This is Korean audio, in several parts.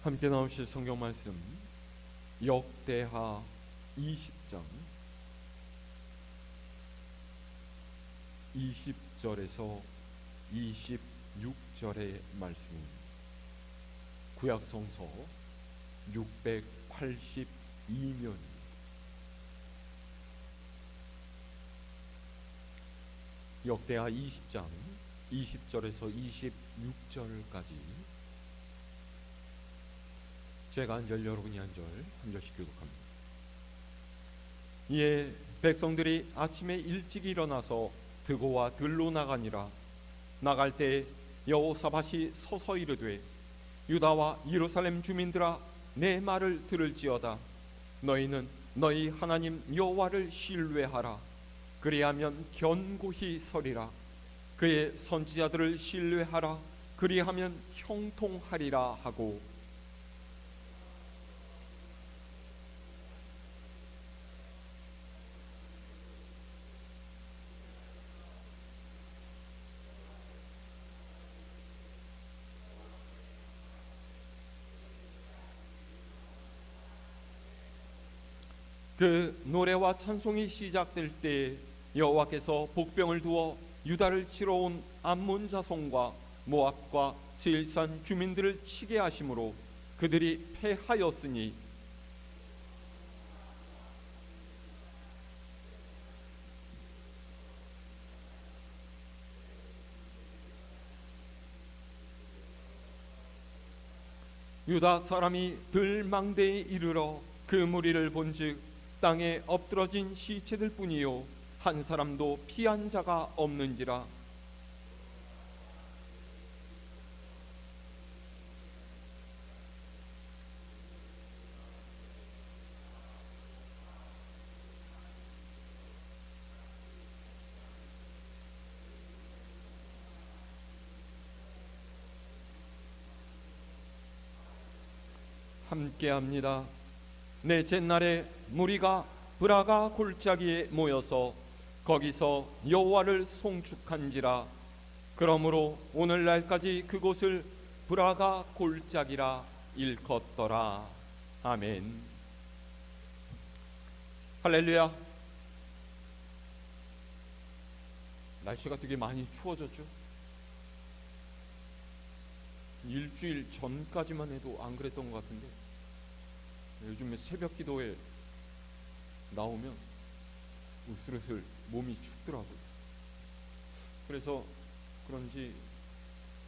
함께 나오실 성경 말씀 역대하 20장 20절에서 26절의 말씀입니다. 구약 성서 682면 역대하 20장 20절에서 26절까지 제가 한 절 여러분이 한 절씩 교독합니다. 이에 백성들이 아침에 일찍 일어나서 드고와 들로 나가니라. 나갈 때 여호사밧이 서서 이르되 유다와 예루살렘 주민들아 내 말을 들을지어다. 너희는 너희 하나님 여호와를 신뢰하라. 그리하면 견고히 서리라. 그의 선지자들을 신뢰하라. 그리하면 형통하리라 하고 그 노래와 찬송이 시작될 때 여호와께서 복병을 두어 유다를 치러 온 암몬 자손과 모압과 세일산 주민들을 치게 하심으로 그들이 패하였으니 유다 사람이 들망대에 이르러 그 무리를 본즉 땅에 엎드러진 시체들 뿐이요 한 사람도 피한 자가 없는지라. 함께합니다. 넷째 날에 무리가 브라가 골짜기에 모여서 거기서 여호와를 송축한지라. 그러므로 오늘날까지 그곳을 브라가 골짜기라 일컫더라. 아멘. 할렐루야. 날씨가 되게 많이 추워졌죠. 일주일 전까지만 해도 안 그랬던 것 같은데 요즘에 새벽 기도에 나오면 으슬으슬 몸이 춥더라고요. 그래서 그런지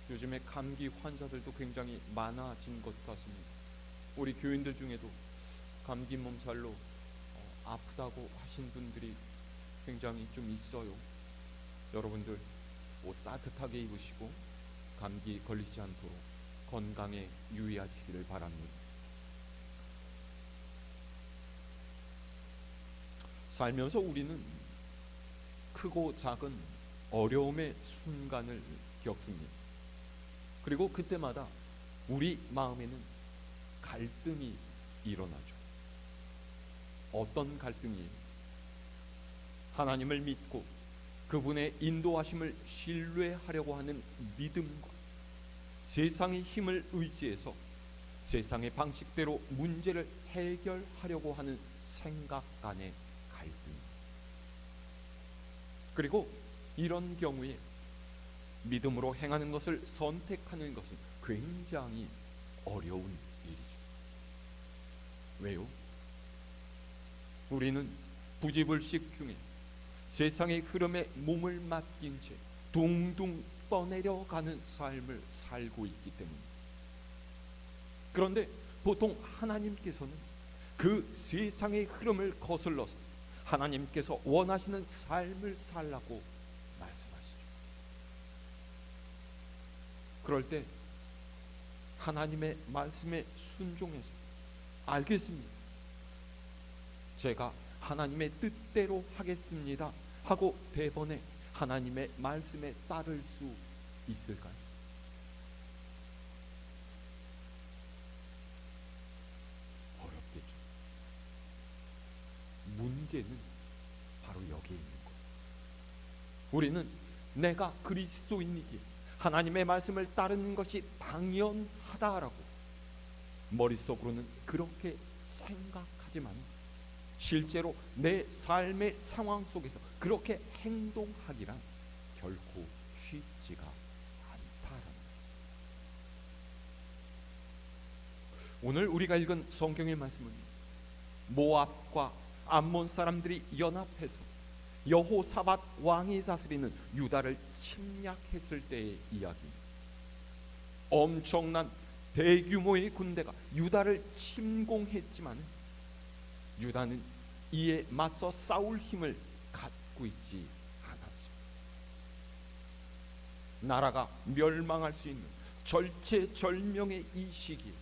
요즘에 감기 환자들도 굉장히 많아진 것 같습니다. 우리 교인들 중에도 감기 몸살로 아프다고 하신 분들이 굉장히 좀 있어요. 여러분들 옷 따뜻하게 입으시고 감기 걸리지 않도록 건강에 유의하시기를 바랍니다. 살면서 우리는 크고 작은 어려움의 순간을 겪습니다. 그리고 그때마다 우리 마음에는 갈등이 일어나죠. 어떤 갈등이? 하나님을 믿고 그분의 인도하심을 신뢰하려고 하는 믿음과 세상의 힘을 의지해서 세상의 방식대로 문제를 해결하려고 하는 생각 간의 갈등. 그리고 이런 경우에 믿음으로 행하는 것을 선택하는 것은 굉장히 어려운 일이죠. 왜요? 우리는 부지불식 중에 세상의 흐름에 몸을 맡긴 채 둥둥 떠내려가는 삶을 살고 있기 때문입니다. 그런데 보통 하나님께서는 그 세상의 흐름을 거슬러서 하나님께서 원하시는 삶을 살라고 말씀하시죠. 그럴 때 하나님의 말씀에 순종해서 알겠습니다. 제가 하나님의 뜻대로 하겠습니다 하고 대번에 하나님의 말씀에 따를 수 있을까요? 어렵겠죠. 문제는 바로 여기에 있는 거예요. 우리는 내가 그리스도인이기에 하나님의 말씀을 따르는 것이 당연하다라고 머릿속으로는 그렇게 생각하지만 실제로 내 삶의 상황 속에서 그렇게 행동하기란 결코 쉽지가 않다라는 거예요. 오늘 우리가 읽은 성경의 말씀은 모압과 암몬 사람들이 연합해서 여호사밧 왕이 다스리는 유다를 침략했을 때의 이야기입니다. 엄청난 대규모의 군대가 유다를 침공했지만 유다는 이에 맞서 싸울 힘을 갖고 있지 않았습니다. 나라가 멸망할 수 있는 절체절명의 이 시기에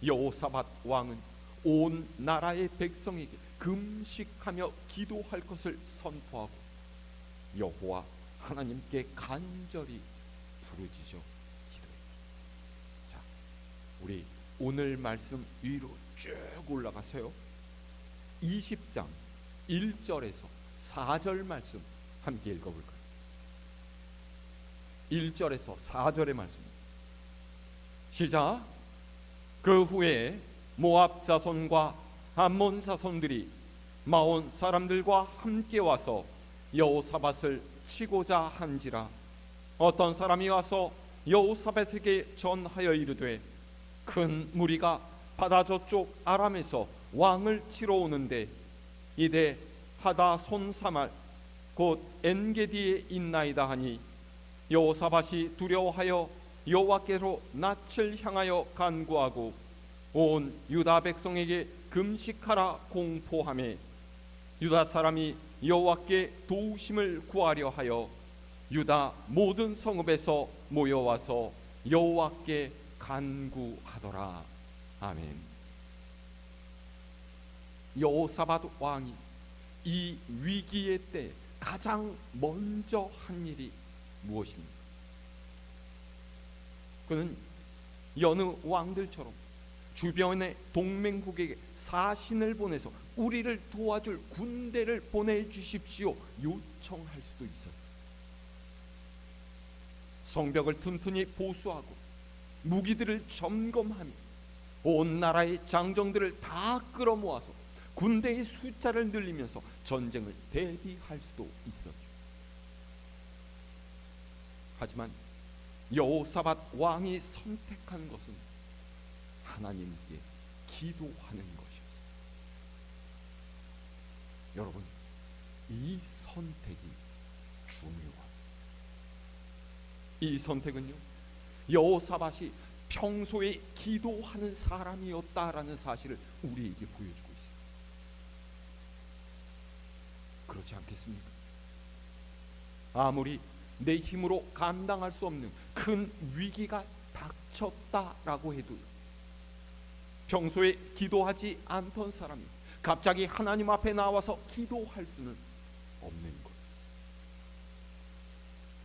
여호사밧 왕은 온 나라의 백성에게 금식하며 기도할 것을 선포하고 여호와 하나님께 간절히 부르짖어 기도했다. 자, 우리 오늘 말씀 위로 쭉 올라가서요 20장 1절에서 4절 말씀 함께 읽어볼까요? 1절에서 4절의 말씀 시작. 그 후에 모압 자손과 암몬 자손들이 마온 사람들과 함께 와서 여호사밧을 치고자 한지라. 어떤 사람이 와서 여호사밧에게 전하여 이르되 큰 무리가 바다 저쪽 아람에서 왕을 치러 오는데 이대 하다손사말 곧 엔게디에 있나이다 하니 여호사밧이 두려워하여 여호와께로 낯을 향하여 간구하고 온 유다 백성에게 금식하라 공포하매 유다 사람이 여호와께 도우심을 구하려 하여 유다 모든 성읍에서 모여와서 여호와께 간구하더라. 아멘. 여호사밧 왕이 이 위기의 때 가장 먼저 한 일이 무엇입니까? 그는 여느 왕들처럼 주변의 동맹국에게 사신을 보내서 우리를 도와줄 군대를 보내주십시오 요청할 수도 있었어요. 성벽을 튼튼히 보수하고 무기들을 점검하며 온 나라의 장정들을 다 끌어모아서 군대의 숫자를 늘리면서 전쟁을 대비할 수도 있었죠. 하지만 여호사밧 왕이 선택한 것은 하나님께 기도하는 것이었어요. 여러분, 이 선택이 중요합니다. 이 선택은요, 여호사밧이 평소에 기도하는 사람이었다라는 사실을 우리에게 보여주고 있어요. 그렇지 않겠습니까? 아무리 내 힘으로 감당할 수 없는 큰 위기가 닥쳤다라고 해도 평소에 기도하지 않던 사람이 갑자기 하나님 앞에 나와서 기도할 수는 없는 것.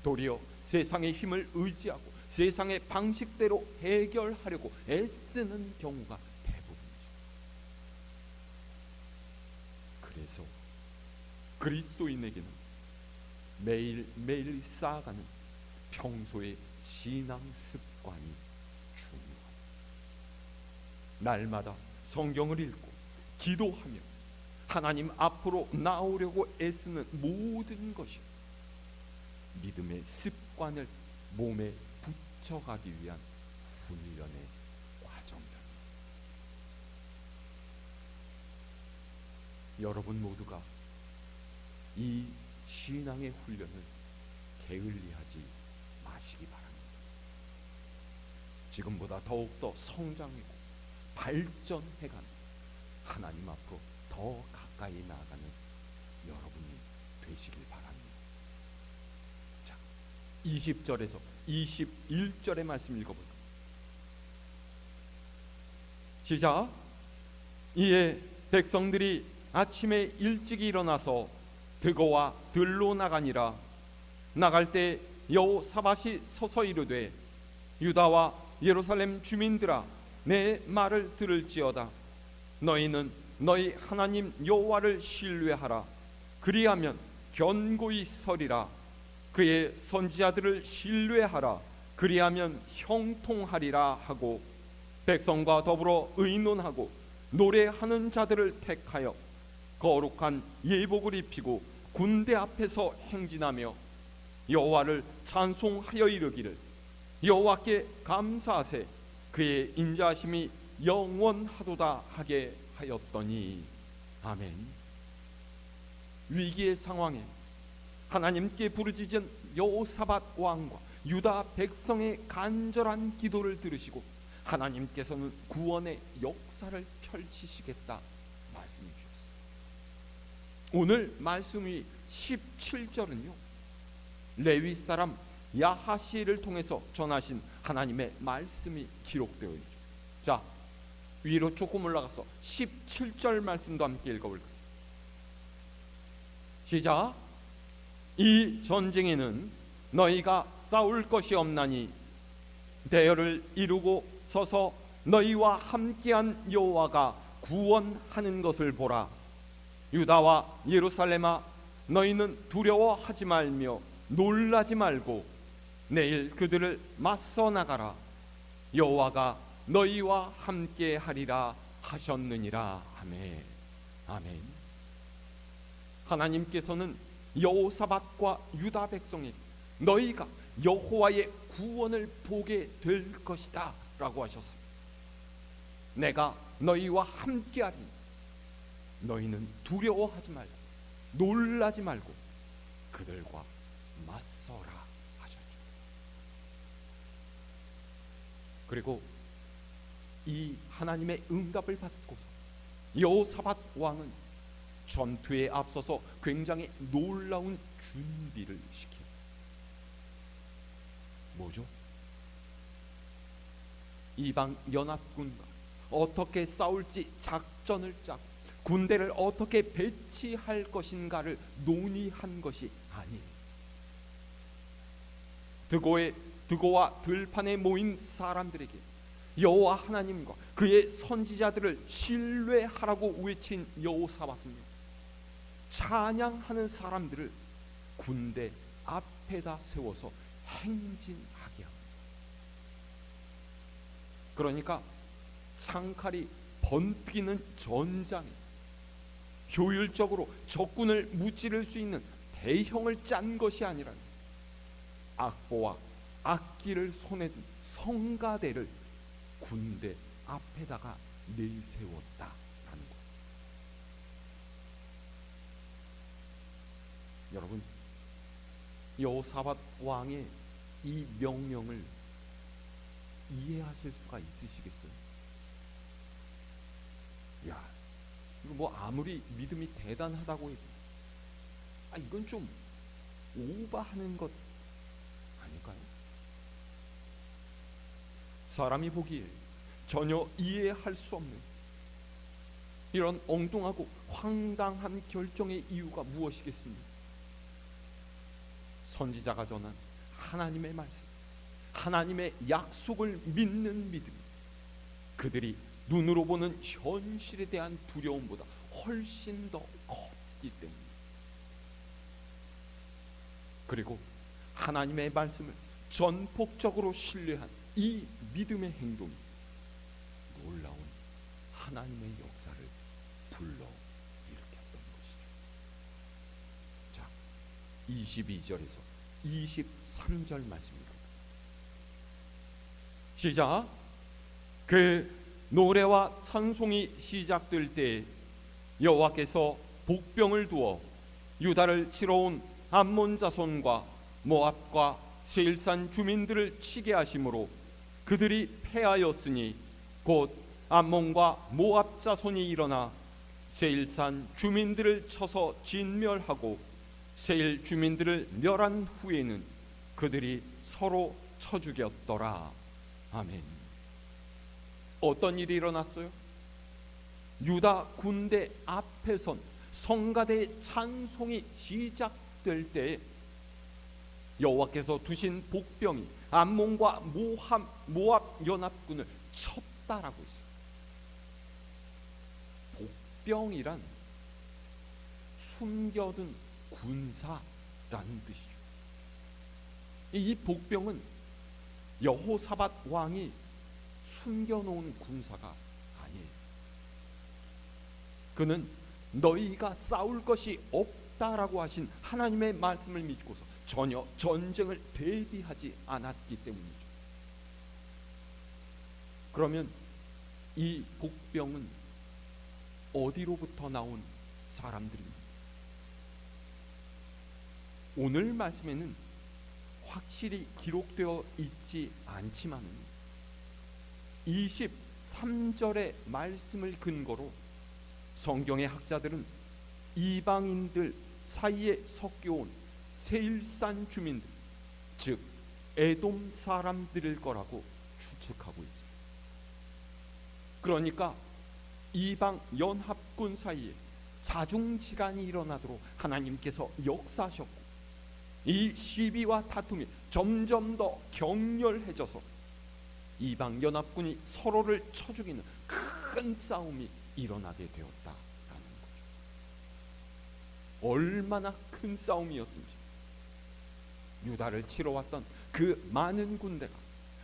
도리어 세상의 힘을 의지하고 세상의 방식대로 해결하려고 애쓰는 경우가 대부분이죠. 그래서 그리스도인에게는 매일매일 쌓아가는 평소의 신앙 습관이 중요합니다. 날마다 성경을 읽고 기도하며 하나님 앞으로 나오려고 애쓰는 모든 것이 믿음의 습관을 몸에 붙여가기 위한 훈련의 과정입니다. 여러분 모두가 이 신앙의 훈련을 게을리하지 마시기 바랍니다. 지금보다 더욱더 성장하고 발전해가는 하나님 앞으로 더 가까이 나아가는 여러분이 되시길 바랍니다. 자, 20절에서 21절의 말씀 읽어볼까요? 시작. 이에 백성들이 아침에 일찍 일어나서 드고와 들로 나가니라. 나갈 때 여호사밧이 서서 이르되 유다와 예루살렘 주민들아 내 말을 들을지어다. 너희는 너희 하나님 여호와를 신뢰하라. 그리하면 견고히 서리라. 그의 선지자들을 신뢰하라. 그리하면 형통하리라 하고 백성과 더불어 의논하고 노래하는 자들을 택하여 거룩한 예복을 입히고 군대 앞에서 행진하며 여호와를 찬송하여 이르기를 여호와께 감사하세 그의 인자하심이 영원하도다 하게 하였더니. 아멘. 위기의 상황에 하나님께 부르짖은 여호사밧 왕과 유다 백성의 간절한 기도를 들으시고 하나님께서는 구원의 역사를 펼치시겠다 말씀해 주셨습니다. 오늘 말씀이 17절은요 레위 사람 야하시를 통해서 전하신 하나님의 말씀이 기록되어 있죠. 자, 위로 조금 올라가서 17절 말씀도 함께 읽어볼까요? 시작. 이 전쟁에는 너희가 싸울 것이 없나니 대열을 이루고 서서 너희와 함께한 여호와가 구원하는 것을 보라. 유다와 예루살렘아 너희는 두려워하지 말며 놀라지 말고 내일 그들을 맞서 나가라. 여호와가 너희와 함께하리라 하셨느니라. 아멘. 아멘. 하나님께서는 여호사밧과 유다 백성에게 너희가 여호와의 구원을 보게 될 것이다 라고 하셨습니다. 내가 너희와 함께하리니 너희는 두려워하지 말고 놀라지 말고 그들과 맞서라 하셨죠. 그리고 이 하나님의 응답을 받고서 여호사밧 왕은 전투에 앞서서 굉장히 놀라운 준비를 시킵니다. 뭐죠? 이방 연합군과 어떻게 싸울지 작전을 짜고 군대를 어떻게 배치할 것인가를 논의한 것이 아니에요. 드고와 들판에 모인 사람들에게 여호와 하나님과 그의 선지자들을 신뢰하라고 외친 여호사밧은요 찬양하는 사람들을 군대 앞에다 세워서 행진하게 합니다. 그러니까 창칼이 번뜩이는 전장에 효율적으로 적군을 무찌를 수 있는 대형을 짠 것이 아니라 악보와 악기를 손에 든 성가대를 군대 앞에다가 내세웠다라는 것. 여러분, 여호사밧 왕의 이 명령을 이해하실 수가 있으시겠어요? 야, 이거 뭐 아무리 믿음이 대단하다고 해도 이건 좀 오버하는 것 아닐까요? 사람이 보기에 전혀 이해할 수 없는 이런 엉뚱하고 황당한 결정의 이유가 무엇이겠습니까? 선지자가 전한 하나님의 말씀, 하나님의 약속을 믿는 믿음, 그들이 눈으로 보는 현실에 대한 두려움보다 훨씬 더 컸기 때문입니다. 그리고 하나님의 말씀을 전폭적으로 신뢰한 이 믿음의 행동이 놀라운 하나님의 역사를 불러일으켰던 것이죠. 자, 22절에서 23절 말씀입니다. 시작. 그 노래와 찬송이 시작될 때 여호와께서 복병을 두어 유다를 치러 온 암몬 자손과 모압과 세일산 주민들을 치게 하심으로 그들이 패하였으니 곧 암몬과 모압 자손이 일어나 세일산 주민들을 쳐서 진멸하고 세일 주민들을 멸한 후에는 그들이 서로 쳐 죽였더라. 아멘. 어떤 일이 일어났어요? 유다 군대 앞에선 성가대 찬송이 시작될 때 여호와께서 두신 복병이 암몬과 모압 연합군을 쳤다라고 했어요. 복병이란 숨겨둔 군사라는 뜻이죠. 이 복병은 여호사밧 왕이 숨겨놓은 군사가 아니에요. 그는 너희가 싸울 것이 없다라고 하신 하나님의 말씀을 믿고서 전혀 전쟁을 대비하지 않았기 때문이죠. 그러면 이 복병은 어디로부터 나온 사람들입니다? 오늘 말씀에는 확실히 기록되어 있지 않지만 23절의 말씀을 근거로 성경의 학자들은 이방인들 사이에 섞여온 세일산 주민들, 즉 에돔 사람들일 거라고 추측하고 있습니다. 그러니까 이방 연합군 사이에 자중질환이 일어나도록 하나님께서 역사하셨고, 이 시비와 다툼이 점점 더 격렬해져서 이방 연합군이 서로를 쳐 죽이는 큰 싸움이 일어나게 되었다라는 거죠. 얼마나 큰 싸움이었든지 유다를 치러 왔던 그 많은 군대가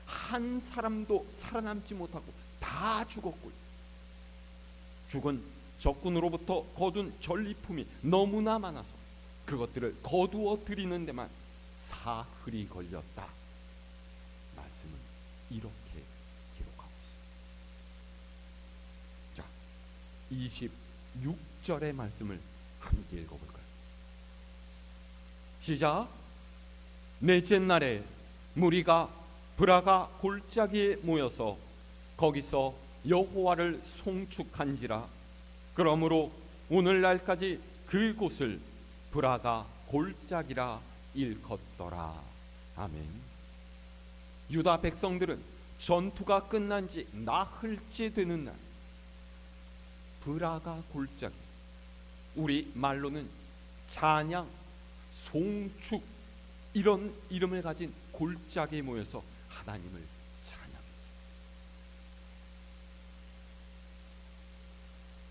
한 사람도 살아남지 못하고 다 죽었고요. 죽은 적군으로부터 거둔 전리품이 너무나 많아서 그것들을 거두어 드리는 데만 사흘이 걸렸다. 말씀은 이렇게 기록하고 있습니다. 자, 26절의 말씀을 함께 읽어볼까요? 시작. 넷째 날에 무리가 브라가 골짜기에 모여서 거기서 여호와를 송축한지라. 그러므로 오늘날까지 그곳을 브라가 골짜기라 일컫더라. 아멘. 유다 백성들은 전투가 끝난 지 나흘째 되는 날, 브라가 골짜기, 우리 말로는 찬양, 송축, 이런 이름을 가진 골짜기에 모여서 하나님을 찬양했어요.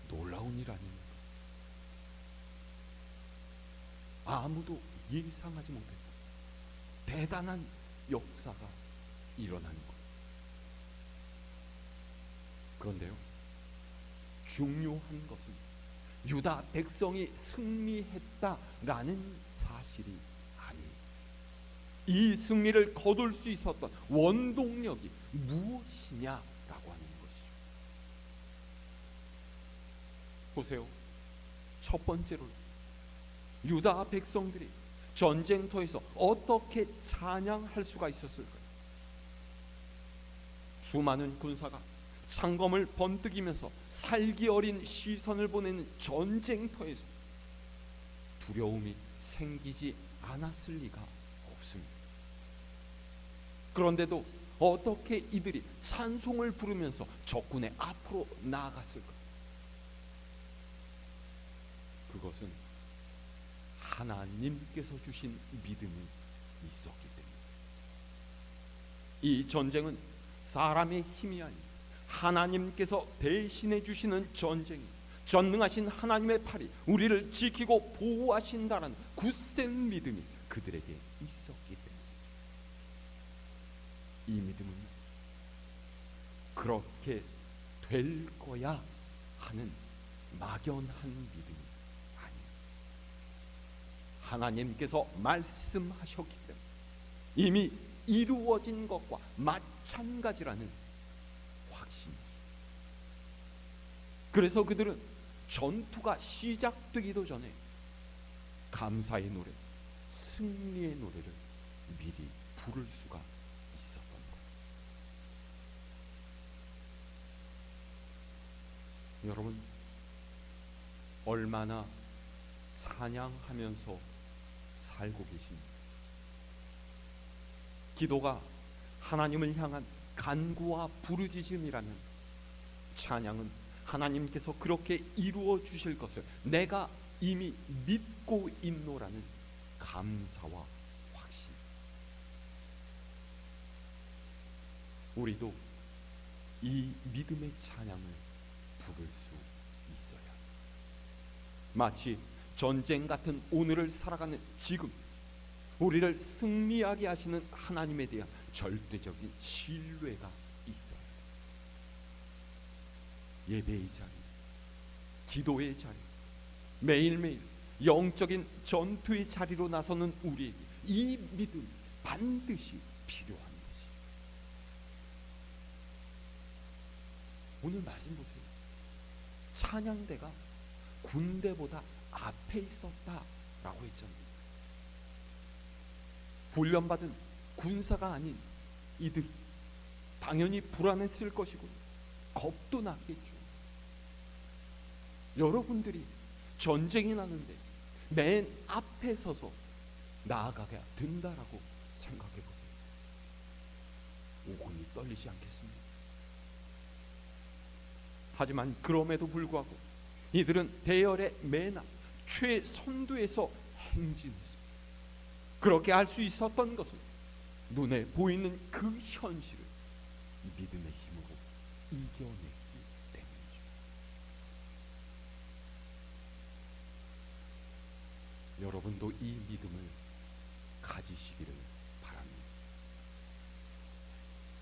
놀라운 일 아닙니까? 아무도 예상하지 못했던 대단한 역사가 일어난 것. 그런데요, 중요한 것은 유다 백성이 승리했다라는 사실이 아니에요. 이 승리를 거둘 수 있었던 원동력이 무엇이냐라고 하는 것이죠. 보세요. 첫 번째로 유다 백성들이 전쟁터에서 어떻게 찬양할 수가 있었을까요? 수많은 군사가 창검을 번뜩이면서 살기 어린 시선을 보내는 전쟁터에서 두려움이 생기지 않았을 리가 없습니다. 그런데도 어떻게 이들이 찬송을 부르면서 적군의 앞으로 나아갔을까? 그것은 하나님께서 주신 믿음이 있었기 때문입니다. 이 전쟁은 사람의 힘이 아닌 하나님께서 대신해 주시는 전쟁이, 전능하신 하나님의 팔이 우리를 지키고 보호하신다는 굳센 믿음이 그들에게 있었기 때문입니다. 이 믿음은 그렇게 될 거야 하는 막연한 믿음이 아니에요. 하나님께서 말씀하셨기 때문에 이미 이루어진 것과 마찬가지라는 확신이죠. 그래서 그들은 전투가 시작되기도 전에 감사의 노래, 승리의 노래를 미리 부를 수가 있었던 거예요. 여러분, 얼마나 찬양하면서 살고 계십니까? 기도가 하나님을 향한 간구와 부르짖음이라는 찬양은 하나님께서 그렇게 이루어 주실 것을 내가 이미 믿고 있노라는 감사와 확신. 우리도 이 믿음의 찬양을 부를 수 있어야 합니다. 마치 전쟁 같은 오늘을 살아가는 지금 우리를 승리하게 하시는 하나님에 대한 절대적인 신뢰가 있어요. 예배의 자리, 기도의 자리, 매일매일 영적인 전투의 자리로 나서는 우리에게 이 믿음 반드시 필요한 것이. 오늘 말씀 보세요. 찬양대가 군대보다 앞에 있었다라고 했잖아요. 훈련받은 군사가 아닌 이들 당연히 불안했을 것이고 겁도 났겠죠. 여러분들이 전쟁이 나는데 맨 앞에 서서 나아가게 된다라고 생각해 보세요. 오금이 떨리지 않겠습니까? 하지만 그럼에도 불구하고 이들은 대열의 맨 앞 최선두에서 행진했습니다. 그렇게 할 수 있었던 것은 눈에 보이는 그 현실을 믿음의 힘으로 이겨냈기 때문이죠. 여러분도 이 믿음을 가지시기를 바랍니다.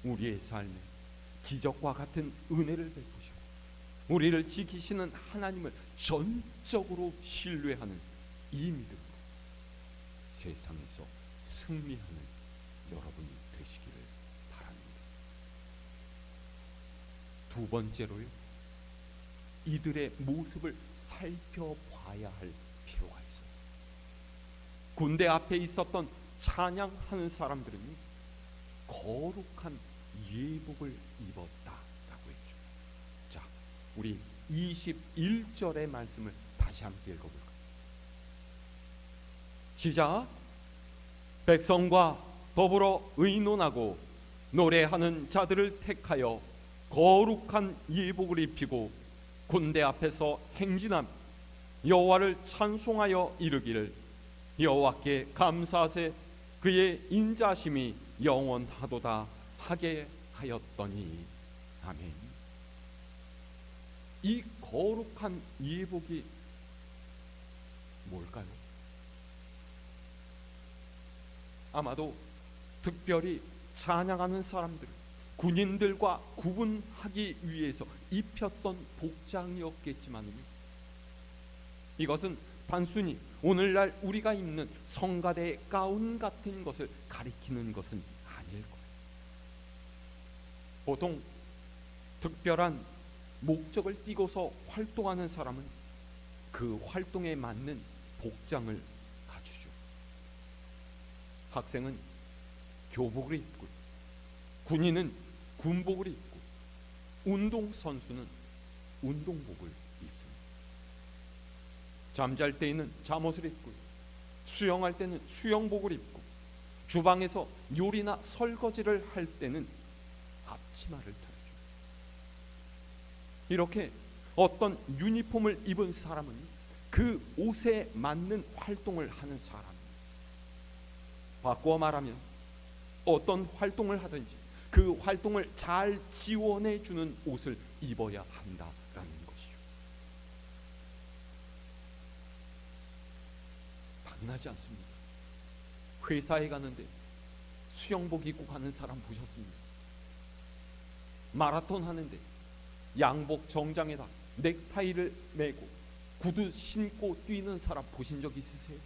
우리의 삶에 기적과 같은 은혜를 베푸시고 우리를 지키시는 하나님을 전적으로 신뢰하는 이 믿음으로 세상에서 승리하는 여러분이 되시기를 바랍니다. 두 번째로요, 이들의 모습을 살펴봐야 할 필요가 있어요. 군대 앞에 있었던 찬양하는 사람들은 거룩한 예복을 입었다라고 했죠. 자, 우리 21절의 말씀을 다시 함께 읽어볼까요? 시작. 백성과 더불어 의논하고 노래하는 자들을 택하여 거룩한 예복을 입히고 군대 앞에서 행진함 여호와를 찬송하여 이르기를 여호와께 감사하세 그의 인자심이 영원하도다 하게 하였더니. 아멘. 이 거룩한 예복이 뭘까요? 아마도 특별히 찬양하는 사람들, 군인들과 구분하기 위해서 입혔던 복장이었겠지만요, 이것은 단순히 오늘날 우리가 입는 성가대의 가운 같은 것을 가리키는 것은 아닐 거예요. 보통 특별한 목적을 띠고서 활동하는 사람은 그 활동에 맞는 복장을 갖추죠. 학생은 교복을 입고, 군인은 군복을 입고, 운동선수는 운동복을 입습니다. 잠잘 때에는 잠옷을 입고, 수영할 때는 수영복을 입고, 주방에서 요리나 설거지를 할 때는 앞치마를 펴죠. 이렇게 어떤 유니폼을 입은 사람은 그 옷에 맞는 활동을 하는 사람. 바꾸어 말하면 어떤 활동을 하든지 그 활동을 잘 지원해 주는 옷을 입어야 한다라는 것이죠. 당연하지 않습니다. 회사에 가는데 수영복 입고 가는 사람 보셨습니까? 마라톤 하는데 양복 정장에다 넥타이를 메고 구두 신고 뛰는 사람 보신 적 있으세요?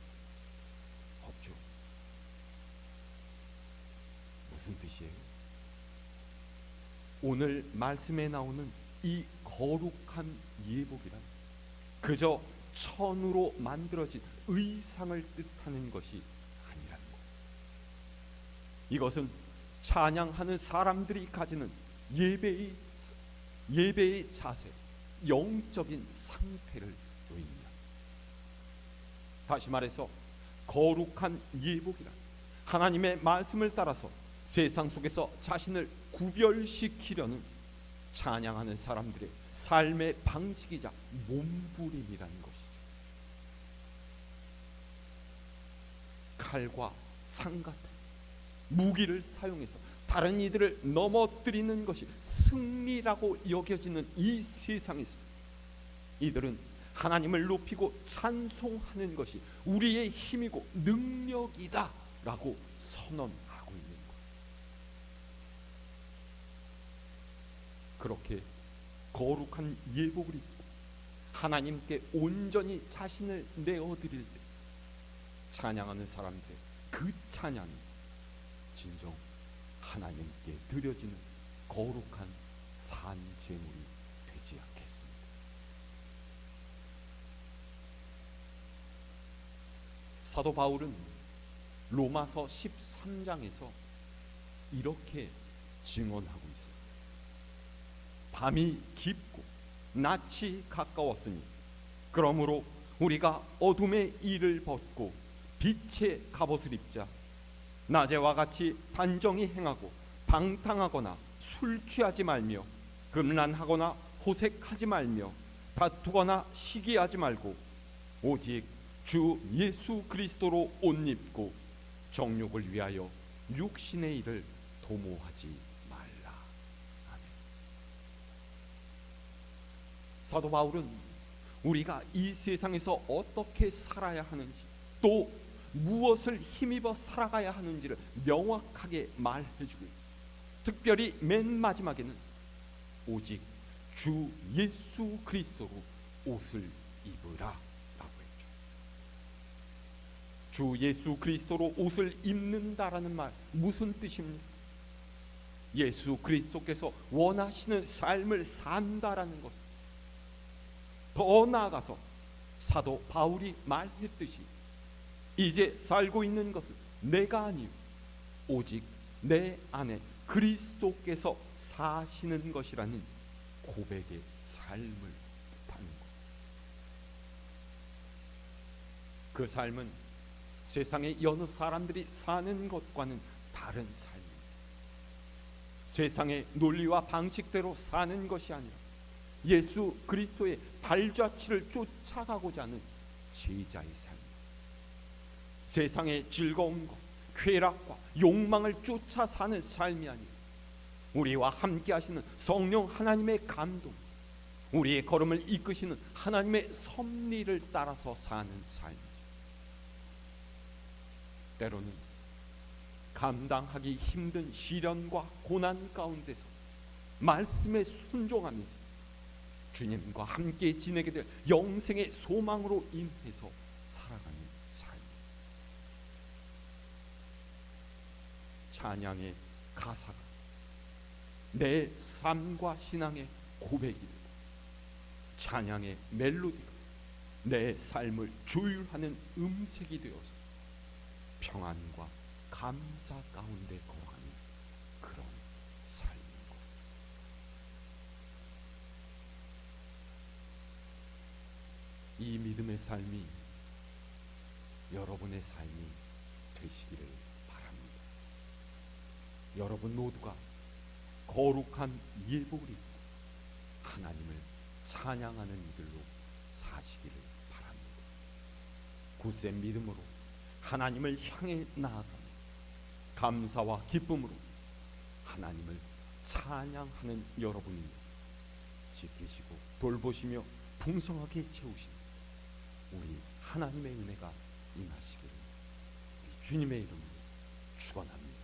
없죠. 무슨 뜻이에요? 오늘 말씀에 나오는 이 거룩한 예복이란 그저 천으로 만들어진 의상을 뜻하는 것이 아니라는 것. 이것은 찬양하는 사람들이 가지는 예배의 자세, 영적인 상태를 의미합니다. 다시 말해서 거룩한 예복이란 하나님의 말씀을 따라서 세상 속에서 자신을 구별시키려는 찬양하는 사람들의 삶의 방식이자 몸부림이라는 것이죠. 칼과 상 같은 무기를 사용해서 다른 이들을 넘어뜨리는 것이 승리라고 여겨지는 이 세상에서 이들은 하나님을 높이고 찬송하는 것이 우리의 힘이고 능력이다 라고 선언하고 있는 거예요. 그렇게 거룩한 예복을 입고 하나님께 온전히 자신을 내어드릴 때 찬양하는 사람들의 그 찬양이 진정 하나님께 드려지는 거룩한 산 제물이 되지 않겠습니다. 사도 바울은 로마서 13장에서 이렇게 증언하고 있어요. 밤이 깊고 낯이 가까웠으니 그러므로 우리가 어둠의 일을 벗고 빛의 갑옷을 입자. 낮에와 같이 단정히 행하고 방탕하거나 술 취하지 말며 금란하거나 호색하지 말며 다투거나 시기하지 말고 오직 주 예수 그리스도로 옷 입고 정욕을 위하여 육신의 일을 도모하지 말라. 아멘. 사도 바울은 우리가 이 세상에서 어떻게 살아야 하는지 또 무엇을 힘입어 살아가야 하는지를 명확하게 말해주고 있습니다. 특별히 맨 마지막에는 오직 주 예수 그리스도로 옷을 입으라 라고 했죠. 주 예수 그리스도로 옷을 입는다라는 말 무슨 뜻입니까? 예수 그리스도께서 원하시는 삶을 산다라는 것은, 더 나아가서 사도 바울이 말했듯이 이제 살고 있는 것은 내가 아니요 오직 내 안에 그리스도께서 사시는 것이라는 고백의 삶을 뜻하는 것. 그 삶은 세상의 여느 사람들이 사는 것과는 다른 삶입니다. 세상의 논리와 방식대로 사는 것이 아니라 예수 그리스도의 발자취를 쫓아가고자 하는 제자의 삶. 세상의 즐거움과 쾌락과 욕망을 쫓아 사는 삶이 아니라 우리와 함께 하시는 성령 하나님의 감동, 우리의 걸음을 이끄시는 하나님의 섭리를 따라서 사는 삶이죠. 때로는 감당하기 힘든 시련과 고난 가운데서 말씀에 순종하면서 주님과 함께 지내게 될 영생의 소망으로 인해서 살아가는 삶. 찬양의 가사가 내 삶과 신앙의 고백이 되고 찬양의 멜로디가 내 삶을 조율하는 음색이 되어서 평안과 감사 가운데 걸어가는 그런 삶인 것. 이 믿음의 삶이 여러분의 삶이 되시기를 바랍니다. 여러분 모두가 거룩한 예복을 입고 하나님을 찬양하는 이들로 사시기를 바랍니다. 굳센 믿음으로 하나님을 향해 나아가며 감사와 기쁨으로 하나님을 찬양하는 여러분이 지키시고 돌보시며 풍성하게 채우시는 우리 하나님의 은혜가 임하시기를 주님의 이름으로 축원합니다.